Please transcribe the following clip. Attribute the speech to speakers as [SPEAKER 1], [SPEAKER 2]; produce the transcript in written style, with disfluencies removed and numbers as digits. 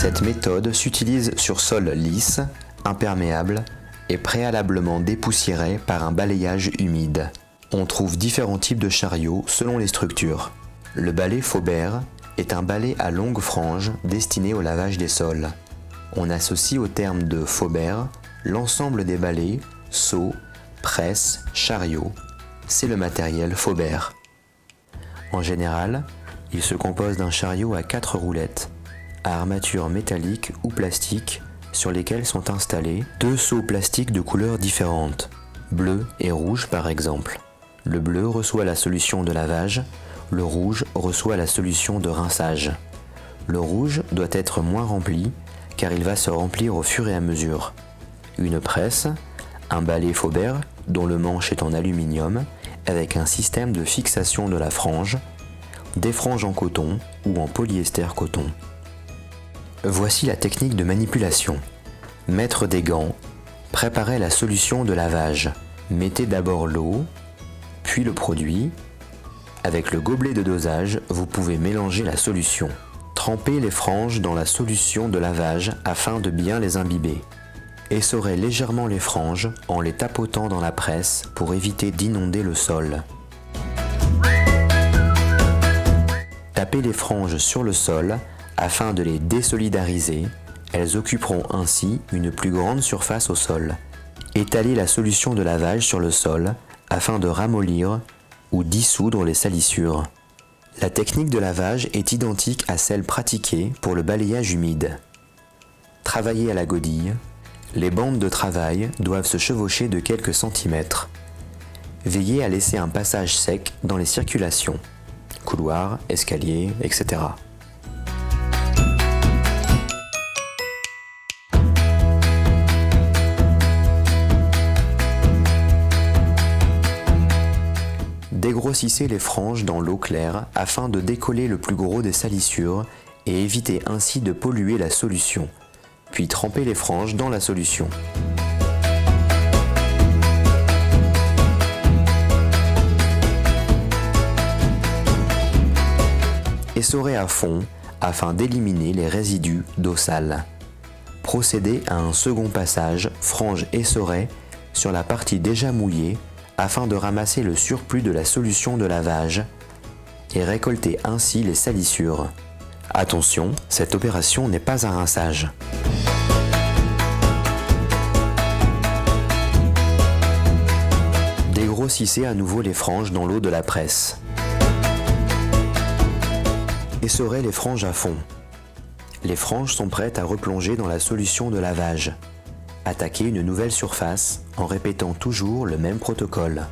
[SPEAKER 1] Cette méthode s'utilise sur sol lisse, imperméable et préalablement dépoussiéré par un balayage humide. On trouve différents types de chariots selon les structures. Le balai Faubert est un balai à longue frange destiné au lavage des sols. On associe au terme de Faubert l'ensemble des balais, seaux, presses, chariots. C'est le matériel Faubert. En général, il se compose d'un chariot à 4 roulettes, à armature métallique ou plastique, sur lesquelles sont installés 2 seaux plastiques de couleurs différentes, bleu et rouge par exemple. Le bleu reçoit la solution de lavage, le rouge reçoit la solution de rinçage. Le rouge doit être moins rempli, car il va se remplir au fur et à mesure. Une presse, un balai Faubert dont le manche est en aluminium, avec un système de fixation de la frange, des franges en coton ou en polyester coton. Voici la technique de manipulation. Mettre des gants, préparer la solution de lavage. Mettez d'abord l'eau, puis le produit. Avec le gobelet de dosage, vous pouvez mélanger la solution. Trempez les franges dans la solution de lavage afin de bien les imbiber. Essorez légèrement les franges en les tapotant dans la presse pour éviter d'inonder le sol. Tapez les franges sur le sol afin de les désolidariser. Elles occuperont ainsi une plus grande surface au sol. Étalez la solution de lavage sur le sol afin de ramollir ou dissoudre les salissures. La technique de lavage est identique à celle pratiquée pour le balayage humide. Travaillez à la godille. Les bandes de travail doivent se chevaucher de quelques centimètres. Veillez à laisser un passage sec dans les circulations, couloirs, escaliers, etc. Dégrossissez les franges dans l'eau claire afin de décoller le plus gros des salissures et éviter ainsi de polluer la solution. Puis trempez les franges dans la solution. Essorez à fond afin d'éliminer les résidus d'eau sale. Procédez à un second passage frange essorée sur la partie déjà mouillée afin de ramasser le surplus de la solution de lavage et récolter ainsi les salissures. Attention, cette opération n'est pas un rinçage. Dégrossissez à nouveau les franges dans l'eau de la presse. Essorez les franges à fond. Les franges sont prêtes à replonger dans la solution de lavage. Attaquez une nouvelle surface en répétant toujours le même protocole.